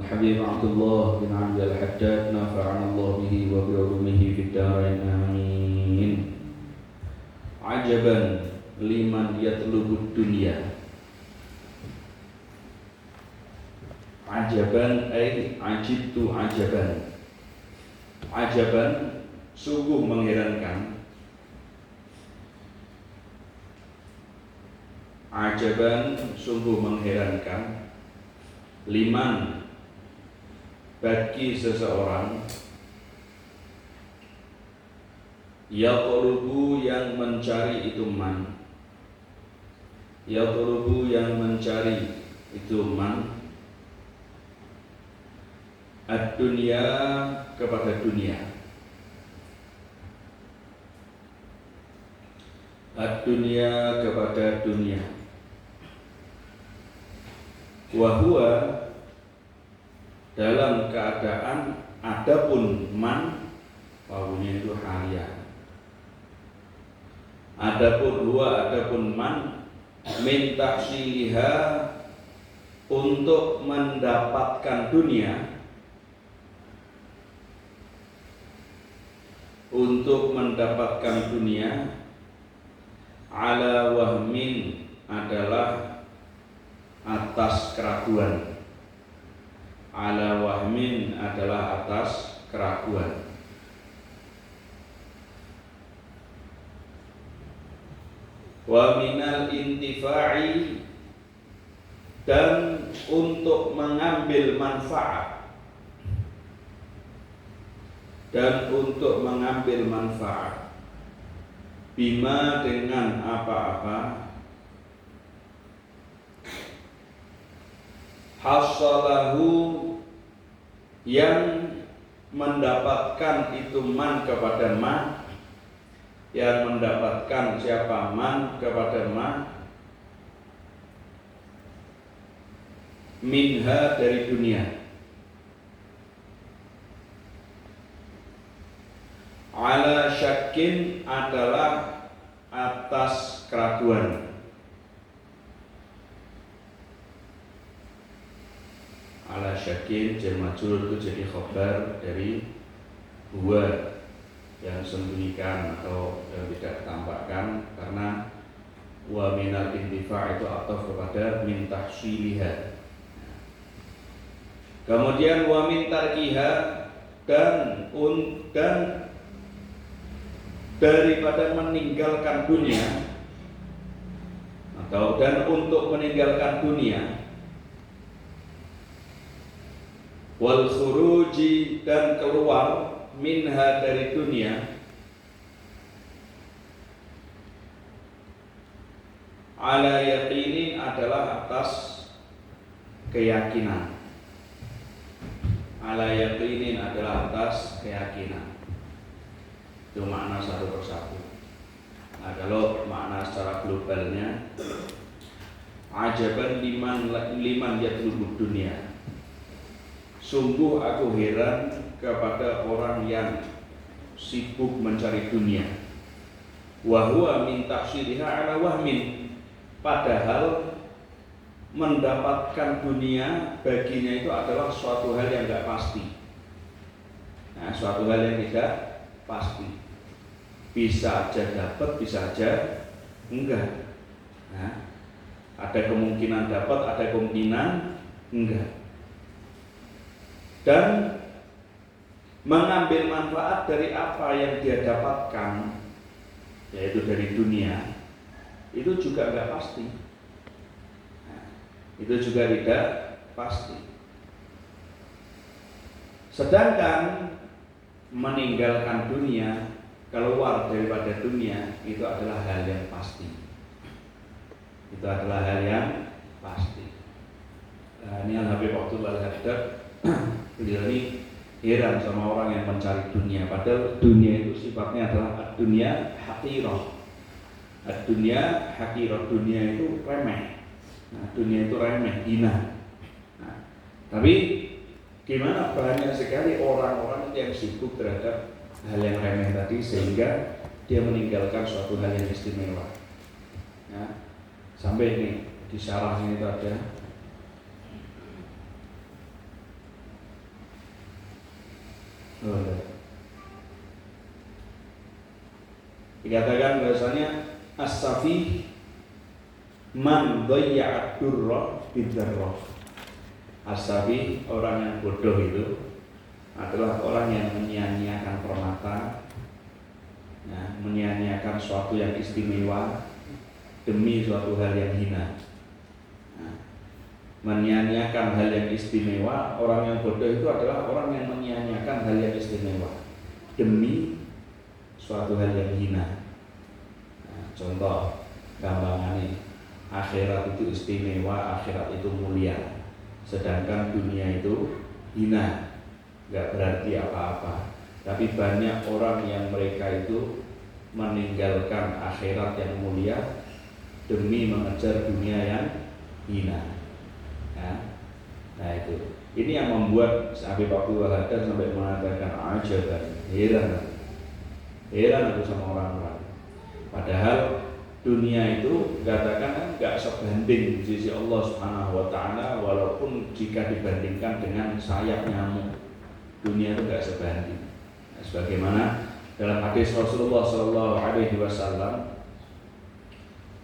Habib Abdullah bin Abdul Haddad nafa'ana Allah bihi wa bi ulumihi fid dharain amin. Ajaban liman yatlubud dunya. Ajaban ay ajibtu ajaban. Ajaban sungguh mengherankan. Ajaban sungguh mengherankan. Liman bagi seseorang yaqlubu yang mencari itu man. Yaqlubu yang mencari itu man ad-dunya kepada dunia. Ad-dunya kepada dunia. Wa huwa dalam keadaan adapun man wawunya itu halia. Adapun huwa adapun man min tahsiliha untuk mendapatkan dunia. Untuk mendapatkan dunia ala wahmin adalah atas keraguan. Ala wahmin adalah atas keraguan. Wa minal intifa'i dan untuk mengambil manfaat. Dan untuk mengambil manfaat bima dengan apa-apa hasalahu yang mendapatkan itu man kepada man, yang mendapatkan siapa man kepada man, minha dari dunia, ala syakin adalah atas keraguan. Ala syakin jar majrur itu jadi khabar dari huwa yang sembunyikan atau yang tidak ditampakkan, karena wa minal intifa' itu ataf kepada min tahsiliha. Kemudian wa min tarkiha dan daripada meninggalkan dunia, atau dan untuk meninggalkan dunia, wal khuruji dan keluar minha dari dunia, ala yaqinin adalah atas keyakinan. Ala yaqinin adalah atas keyakinan. Itu makna satu persatu. Nah, kalau makna secara globalnya, ajaban liman yatlubud dunia. Sungguh aku heran kepada orang yang sibuk mencari dunia. Wa huwa min tahsiliha ala wahmin. Padahal mendapatkan dunia baginya itu adalah suatu hal yang tidak pasti. Nah, suatu hal yang tidak pasti. Bisa aja dapat, bisa aja enggak. Nah, ada kemungkinan dapat, ada kemungkinan enggak. Dan mengambil manfaat dari apa yang dia dapatkan, yaitu dari dunia, itu juga enggak pasti. Nah, itu juga tidak pasti. Sedangkan meninggalkan dunia, keluar daripada dunia, itu adalah hal yang pasti. Itu adalah hal yang pasti. Nah, ini Al-Habib Abdul Haddad, beliau ini heran sama orang yang mencari dunia. Padahal dunia itu sifatnya adalah dunia haqirah. Dunia haqirah, dunia itu remeh. Nah, dunia itu remeh, hina. Nah, tapi gimana banyak sekali orang-orang yang sibuk terhadap hal yang remeh tadi, sehingga dia meninggalkan suatu hal yang istimewa. Ya, sampai ini di syarah ini ada Dikatakan bahasanya as-safi man dhayya'ad durra bidzarrah. As-safi, orang yang bodoh itu adalah orang yang menyia-nyiakan permata, ya, menyia-nyiakan suatu yang istimewa demi suatu hal yang hina. Nah, menyia-nyiakan hal yang istimewa, orang yang bodoh itu adalah orang yang menyia-nyiakan hal yang istimewa demi suatu hal yang hina. Nah, contoh gampangannya, akhirat itu istimewa, akhirat itu mulia, sedangkan dunia itu hina, nggak berarti apa-apa. Tapi banyak orang yang mereka itu meninggalkan akhirat yang mulia demi mengejar dunia yang hina. Nah itu, ini yang membuat Habib Abdul Wahab sampai mengatakan ajaban, heran aku sama orang-orang. Padahal dunia itu katakan nggak sebanding di sisi Allah Subhanahu Wa Taala, walaupun jika dibandingkan dengan sayap nyamuk, dunia itu nggak sebanding. Nah, sebagaimana dalam hadis Rasulullah Sallallahu Alaihi Wasallam,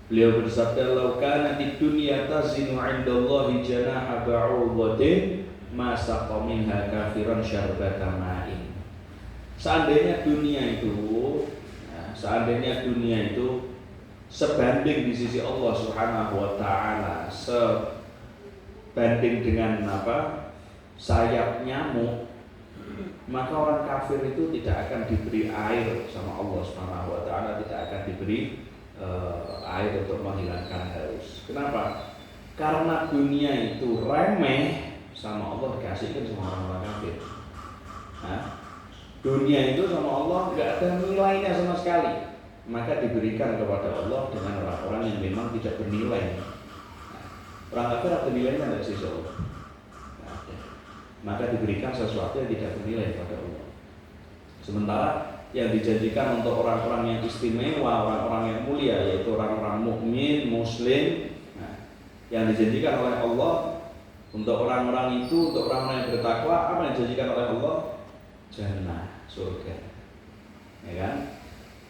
beliau bersabda, "Lau kanatid dunya tazinu 'indallahi janaha ba'udatin, ma saqa minha kafiran syarbata ma'in." Seandainya dunia itu sebanding di sisi Allah Subhanahu Wa Taala, sebanding dengan sayap nyamuk, maka orang kafir itu tidak akan diberi air sama Allah Subhanahu Wa Taala, tidak akan diberi air untuk menghilangkan haus. Kenapa? Karena dunia itu remeh sama Allah, dikasihkan sama orang-orang kafir. Dunia itu sama Allah nggak ada nilainya sama sekali, maka diberikan kepada Allah dengan orang-orang yang memang tidak bernilai. Orang kafir ada nilainya nggak sih Allah? Maka diberikan sesuatu yang tidak bernilai kepada Allah. Sementara yang dijanjikan untuk orang-orang yang istimewa, orang-orang yang mulia, yaitu orang-orang mukmin, muslim, yang dijanjikan oleh Allah untuk orang-orang itu, untuk orang-orang yang bertakwa, apa yang dijanjikan oleh Allah? Jannah, surga, ya kan?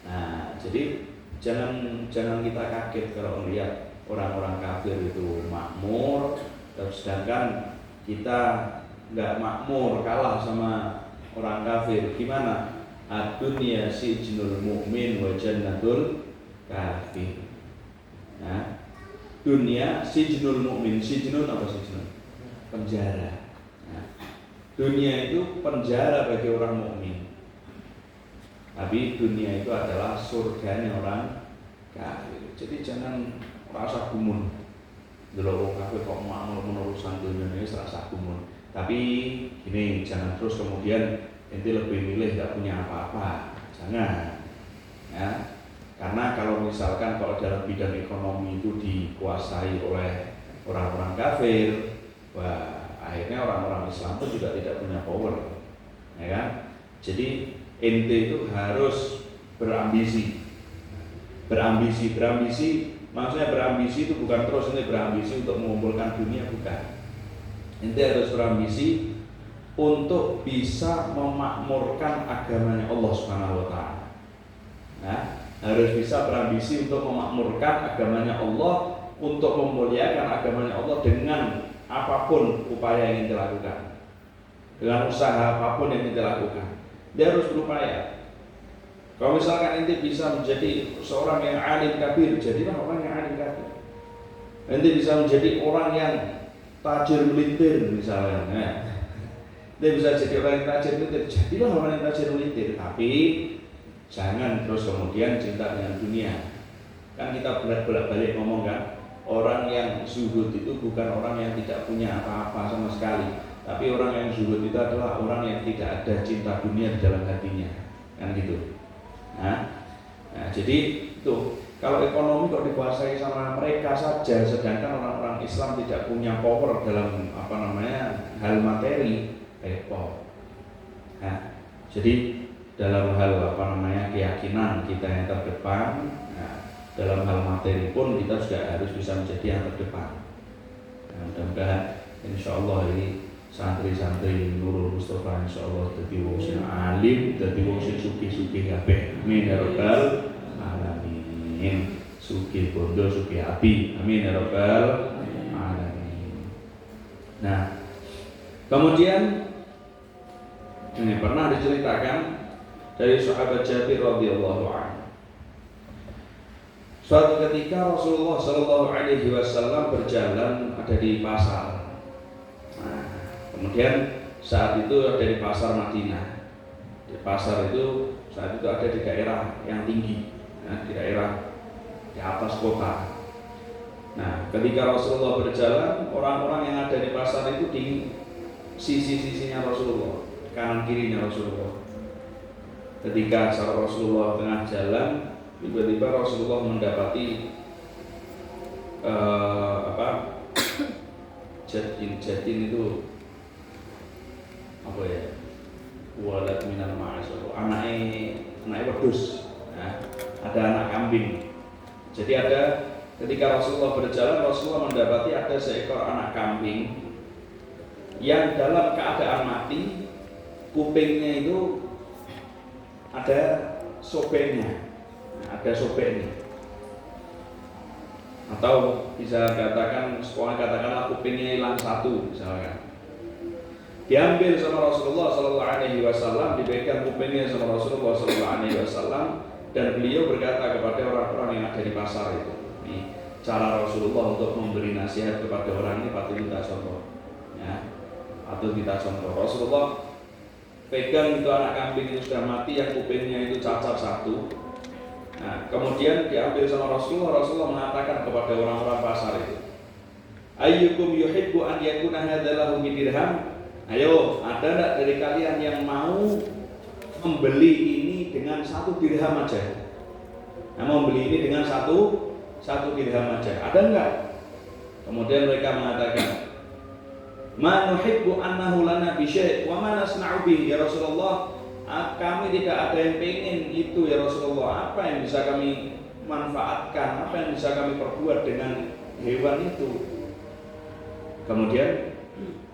Nah, jadi jangan kita kaget kalau melihat orang-orang kafir itu makmur, sedangkan kita nggak makmur, kalah sama orang kafir. Gimana? Ad-dunya sijnul mu'min wa jannatul kafir. Nah, dunia sijnul mu'min. Sijnun apa sijnun? Penjara. Nah, dunia itu penjara bagi orang mukmin. Tapi dunia itu adalah surganya orang kafir. Jadi jangan rasa gumun. Delok orang kafir kok makmur menerusan dunia ini rasa gumun. Tapi gini, jangan terus kemudian ente lebih milih gak punya apa-apa. Jangan. Ya. Karena kalau misalkan kalau dalam bidang ekonomi itu dikuasai oleh orang-orang kafir, wah, akhirnya orang-orang Islam pun juga tidak punya power. Ya kan? Jadi ente itu harus berambisi. Maksudnya berambisi itu bukan terus ente berambisi untuk mengumpulkan dunia, bukan. Ente harus berambisi untuk bisa memakmurkan agamanya Allah Subhanahu Wa Taala. Nah, harus bisa berambisi untuk memakmurkan agamanya Allah, untuk memuliakan agamanya Allah dengan apapun upaya yang ente lakukan, dengan usaha apapun yang ente lakukan. Dia harus berupaya. Kalau misalkan ente bisa menjadi seorang yang alim kabir, jadilah orang yang alim kabir. Ente bisa menjadi orang yang tajir melintir misalnya. Nah, dia bisa jadi orang yang tajir melintir, jadilah orang yang tajir melintir. Tapi jangan terus kemudian cinta dengan dunia. Kan kita bolak-balik ngomong kan, orang yang zuhud itu bukan orang yang tidak punya apa-apa sama sekali, tapi orang yang zuhud itu adalah orang yang tidak ada cinta dunia di dalam hatinya, kan gitu. Nah, jadi itu kalau ekonomi kok dikuasai sama mereka saja, sedangkan orang-orang Islam tidak punya power dalam hal materi, repot. Nah, jadi dalam hal keyakinan kita yang terdepan, dalam hal materi pun kita juga harus bisa menjadi yang terdepan. Nah, mudah-mudahan insya Allah ini santri-santri Nurul Mustafa insyaallah dadi wong sing alim, dadi wong sing sugih-sugih kabeh. Amin ya rabbal alamin. Sugih bondo, sugih api. Amin ya rabbal alamin. Nah, kemudian ini pernah diceritakan dari sahabat Jabir radhiyallahu anhu. Suatu ketika Rasulullah Shallallahu Alaihi Wasallam berjalan ada di pasar. Nah, kemudian saat itu ada di pasar Madinah. Di pasar itu saat itu ada di daerah yang tinggi, ya, di daerah di atas kota. Nah, ketika Rasulullah berjalan, orang-orang yang ada di pasar itu di sisi-sisinya Rasulullah, kanan kirinya Rasulullah. Ketika Rasulullah tengah jalan, tiba-tiba Rasulullah mendapati jatin itu apa ya, walad minal ma'as, anaknya wedhus, nah, ada anak kambing. Jadi ketika Rasulullah berjalan, Rasulullah mendapati ada seekor anak kambing yang dalam keadaan mati, kupingnya itu ada sobeknya, atau bisa katakanlah kupingnya hilang satu misalkan. Diambil sama Rasulullah Sallallahu Alaihi Wasallam, dipegang kupingnya sama Rasulullah Sallallahu Alaihi Wasallam, dan beliau berkata kepada orang-orang yang ada di pasar itu, ini cara Rasulullah untuk memberi nasihat kepada orang ini patut kita contoh, ya, patut kita contoh. Rasulullah pegang itu anak kambing yang sudah mati, yang kupingnya itu cacat satu. Nah, kemudian diambil sama Rasulullah mengatakan kepada orang-orang pasar itu, ayyukum yuhibbu an yakuna hadzalahu dirham? Ayo, ada enggak dari kalian yang mau membeli ini dengan 1 dirham aja? Nah, membeli ini dengan satu dirham aja. Ada enggak? Kemudian mereka mengatakan, ma nuhibbu annahu lana bi syai' wa ma nasna'u bihi ya Rasulullah. Kami tidak ada yang pengen itu ya Rasulullah. Apa yang bisa kami manfaatkan, apa yang bisa kami perbuat dengan hewan itu? Kemudian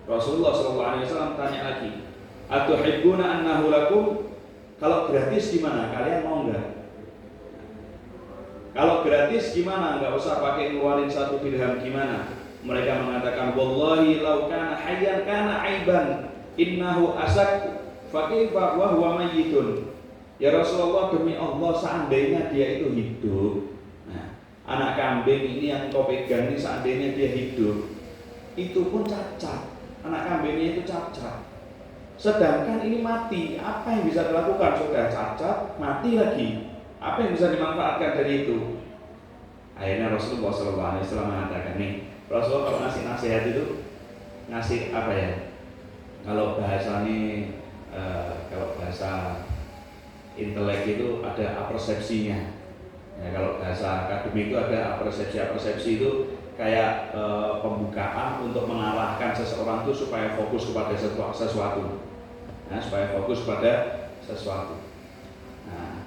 Rasulullah SAW tanya lagi, atuhibbuna annahu lakum? Kalau gratis gimana? Kalian mau enggak? Kalau gratis gimana? Enggak usah pakai ngeluarin 1 dirham gimana? Mereka mengatakan, wallahi law kana hayyan kana aiban innahu asak fakifa wa huwa mayyitun. Ya Rasulullah, demi Allah, seandainya dia itu hidup, nah, anak kambing ini yang kau pegang ini seandainya dia hidup, itu pun cacat. Anak kambingnya itu cacat. Sedangkan ini mati, apa yang bisa dilakukan? Sudah cacat, mati lagi. Apa yang bisa dimanfaatkan dari itu? Akhirnya Rasulullah SAW mengatakan, nih, Rasulullah kalau ngasih nasihat itu ngasih apa ya? Kalau bahasa intelek itu ada apersepsinya. Ya, kalau bahasa akademik itu ada apersepsi itu kayak pembukaan untuk mengarahkan seseorang itu supaya fokus kepada sesuatu. Nah, supaya fokus pada sesuatu. Nah,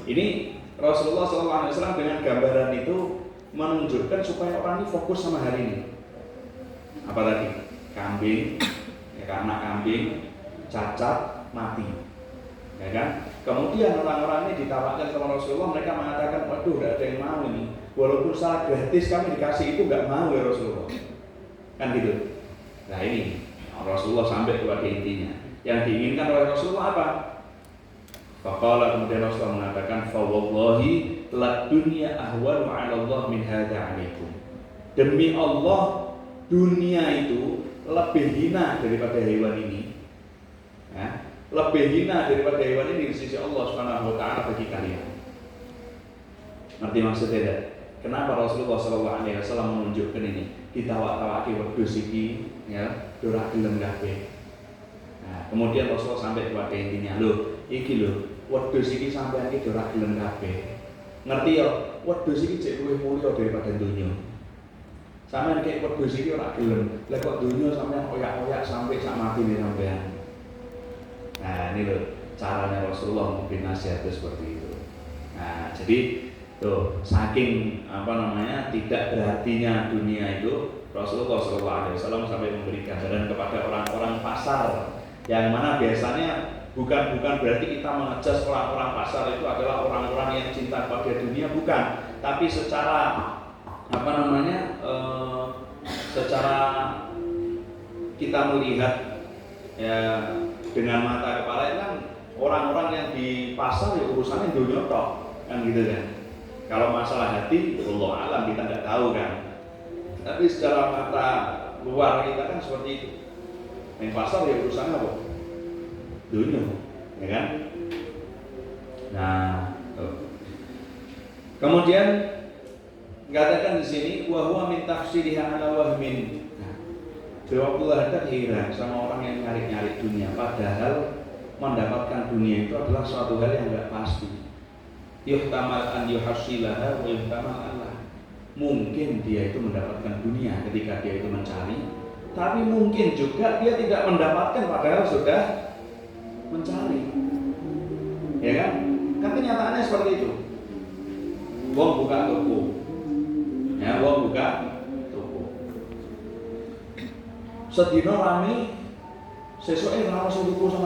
ini Rasulullah SAW dengan gambaran itu menunjukkan supaya orang ini fokus sama hari ini. Apa tadi? Kambing, ya kan, anak kambing cacat mati, ya kan? Kemudian orang-orang ini ditawarkan sama Rasulullah, mereka mengatakan, waduh, tidak ada yang mau ini. Walaupun secara gratis kami dikasih itu nggak mau ya Rasulullah, kan gitu. Nah ini Rasulullah sampai kepada intinya. Yang diinginkan oleh Rasulullah apa? Faqala, kemudian Rasulullah mengatakan, fa wallahi la dunya ahwanu 'ala Allah min hadza 'alaikum. Demi Allah, dunia itu lebih hina daripada hewan ini. Ya, lebih hina daripada hewan ini di sisi Allah Subhanahu wa taala bagi kalian. Ngerti maksudnya tidak? Kenapa Rasulullah SAW menunjukkan ini? Ditawak-tawaki wedhus iki, ya, ora gelem kabeh. Nah, kemudian Rasulullah sampai kepada intinya, lho, iki lho, wedhus iki sampean iki ora gelem kabeh. Ngerti ya? Wedhus iki jek luwih mulya daripada donya. Sampeyan kek wedhus iki ora gelem, lha kok donya sampean oyak-oyak sampai sak matine sampean. Nah, ini lho caranya Rasulullah memberi nasihat seperti itu. Nah, jadi tuh, saking tidak berartinya dunia itu, Rasulullah SAW sampai memberi gambaran kepada orang-orang pasar, yang mana biasanya bukan berarti kita mengejudge orang-orang pasar itu adalah orang-orang yang cinta pada dunia, bukan. Tapi secara secara kita melihat ya dengan mata kepala itu kan orang-orang yang di pasar ya urusannya dunia tok, kan gitu kan. Kalau masalah hati, Allah alam kita nggak tahu kan. Tapi secara mata luar kita kan seperti itu. Yang pasar ya urusannya apa? Dunia, ya kan? Nah, kemudian katakan di sini wahwa min tafsiriha ala wahmin. Jawabullah dan heran sama orang yang nyari-nyari dunia, padahal mendapatkan dunia itu adalah suatu hal yang enggak pasti. Yuhtamal an yuhasilaha wa yuhtamal Allah. Mungkin dia itu mendapatkan dunia ketika dia itu mencari, tapi mungkin juga dia tidak mendapatkan padahal sudah mencari. Ya kan? Kan kenyataannya seperti itu. Wong buka toko. Ya, wong buka toko. Sedina rame, sesuke ora ono sing tuku sama